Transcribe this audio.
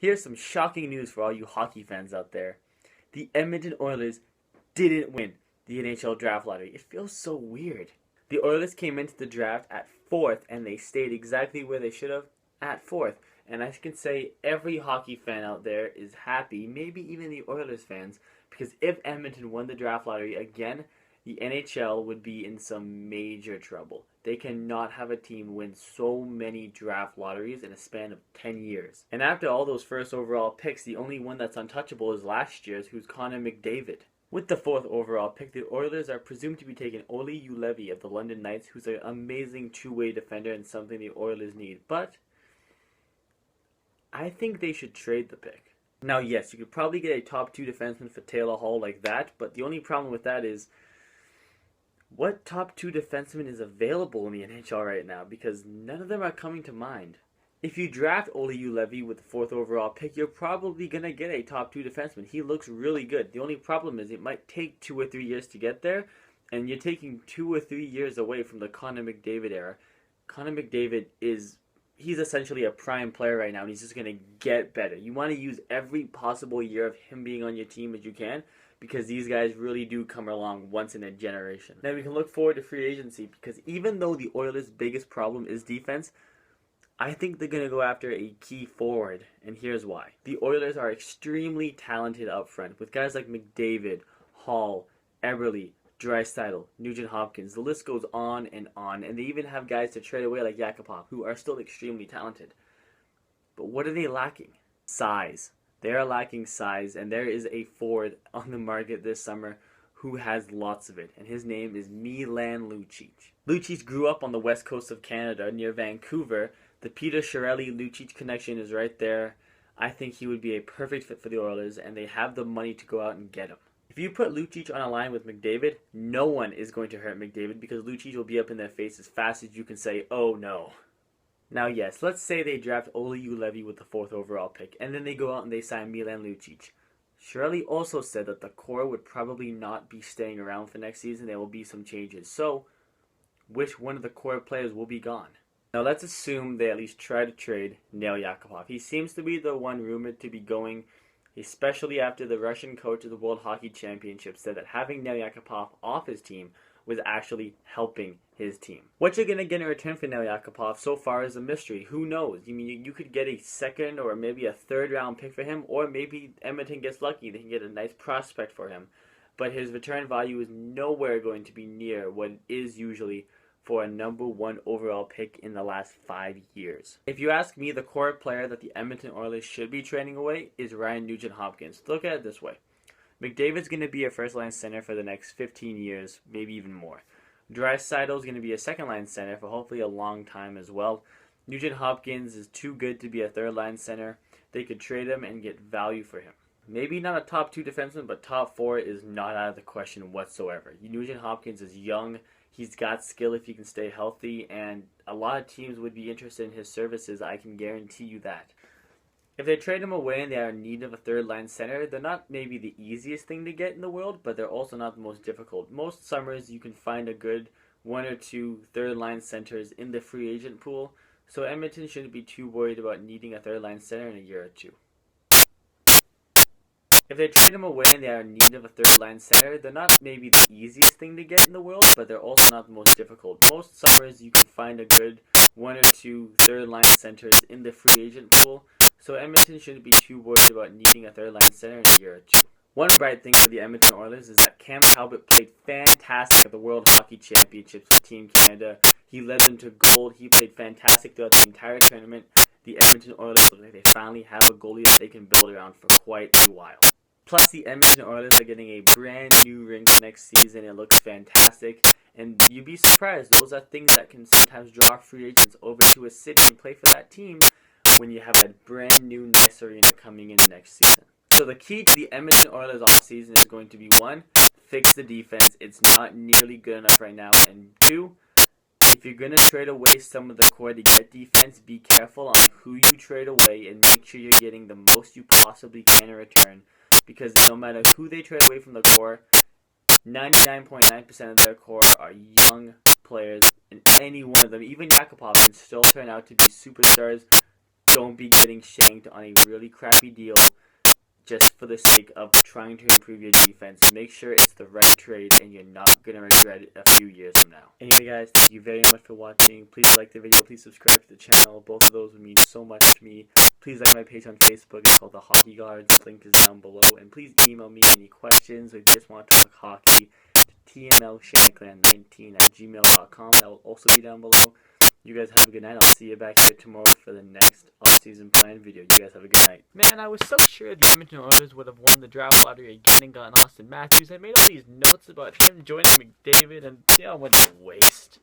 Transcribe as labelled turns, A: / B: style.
A: Here's some shocking news for all you hockey fans out there. The Edmonton Oilers didn't win the NHL draft lottery. It feels so weird. The Oilers came into the draft at 4th, and they stayed exactly where they should have, at 4th. And I can say every hockey fan out there is happy, maybe even the Oilers fans, because if Edmonton won the draft lottery again, the NHL would be in some major trouble. They cannot have a team win so many draft lotteries in a span of 10 years. And after all those first overall picks, the only one that's untouchable is last year's, who's Connor McDavid. With the 4th overall pick, the Oilers are presumed to be taking Olli Juolevi of the London Knights, who's an amazing two-way defender and something the Oilers need. But I think they should trade the pick. Now, yes, you could probably get a top 2 defenseman for Taylor Hall like that, but the only problem with that is, what top 2 defenseman is available in the NHL right now? Because none of them are coming to mind. If you draft Olli Juolevi with the 4th overall pick, you're probably going to get a top 2 defenseman. He looks really good. The only problem is it might take 2 or 3 years to get there, and you're taking 2 or 3 years away from the Connor McDavid era. Connor McDavid he's essentially a prime player right now, and he's just going to get better. You want to use every possible year of him being on your team as you can, because these guys really do come along once in a generation. Now we can look forward to free agency, because even though the Oilers' biggest problem is defense, I think they're going to go after a key forward, and here's why. The Oilers are extremely talented up front, with guys like McDavid, Hall, Eberle, Draisaitl, Nugent-Hopkins. The list goes on, and they even have guys to trade away like Yakupov, who are still extremely talented. But what are they lacking? Size. They are lacking size, and there is a forward on the market this summer who has lots of it, and his name is Milan Lucic. Lucic grew up on the west coast of Canada near Vancouver. The Peter Chiarelli-Lucic connection is right there. I think he would be a perfect fit for the Oilers, and they have the money to go out and get him. If you put Lucic on a line with McDavid, no one is going to hurt McDavid, because Lucic will be up in their face as fast as you can say, oh no. Now yes, let's say they draft Olli Juolevi with the 4th overall pick, and then they go out and they sign Milan Lucic. Chiarelli also said that the core would probably not be staying around for next season. There will be some changes. So, which one of the core players will be gone? Now let's assume they at least try to trade Nail Yakupov. He seems to be the one rumored to be going, especially after the Russian coach of the World Hockey Championship said that having Nail Yakupov off his team was actually helping his team. What you're going to get in return for Nail Yakupov so far is a mystery. Who knows? I mean, you could get a 2nd or maybe a 3rd round pick for him, or maybe Edmonton gets lucky. They can get a nice prospect for him. But his return value is nowhere going to be near what it is usually for a number 1 overall pick in the last 5 years. If you ask me, the core player that the Edmonton Oilers should be trading away is Ryan Nugent-Hopkins. Look at it this way. McDavid's going to be a first-line center for the next 15 years, maybe even more. Draisaitl is going to be a second-line center for hopefully a long time as well. Nugent-Hopkins is too good to be a third-line center. They could trade him and get value for him. Maybe not a top 2 defenseman, but top 4 is not out of the question whatsoever. Nugent-Hopkins is young. He's got skill if he can stay healthy, and a lot of teams would be interested in his services. I can guarantee you that. If they trade him away and they are in need of a third-line center, they're not maybe the easiest thing to get in the world, but they're also not the most difficult. Most summers you can find a good 1 or 2 third-line centers in the free agent pool, so Edmonton shouldn't be too worried about needing a third-line center in a year or 2. If they trade him away and they are in need of a third-line center, they're not maybe the easiest thing to get in the world, but they're also not the most difficult. Most summers you can find a good 1 or 2 third-line centers in the free agent pool, so Edmonton shouldn't be too worried about needing a third-line center in a year or 2. One bright thing for the Edmonton Oilers is that Cam Talbot played fantastic at the World Hockey Championships with Team Canada. He led them to gold. He played fantastic throughout the entire tournament. The Edmonton Oilers look like they finally have a goalie that they can build around for quite a while. Plus, the Edmonton Oilers are getting a brand new rink next season. It looks fantastic. And you'd be surprised. Those are things that can sometimes draw free agents over to a city and play for that team when you have that brand new nice arena coming in next season. So the key to the Edmonton Oilers offseason is going to be 1, fix the defense. It's not nearly good enough right now. And 2, if you're going to trade away some of the core to get defense, be careful on who you trade away and make sure you're getting the most you possibly can in return. Because no matter who they trade away from the core, 99.9% of their core are young players, and any one of them, even Yakupov, can still turn out to be superstars don't be getting shanked on a really crappy deal just for the sake of trying to improve your defense. Make sure it's the right trade and you're not going to regret it a few years from now. Anyway guys, thank you very much for watching. Please like the video, please subscribe to the channel. Both of those would mean so much to me. Please like my page on Facebook. It's called The Hockey Guards. The link is down below. And please email me any questions or if you just want to talk hockey to tmlshankland19@gmail.com. That will also be down below. You guys have a good night. I'll see you back here tomorrow for the next off-season plan video. You guys have a good night. Man, I was so sure the Edmonton Oilers would have won the draft lottery again and gotten Austin Matthews. I made all these notes about him joining McDavid, and they all went to waste.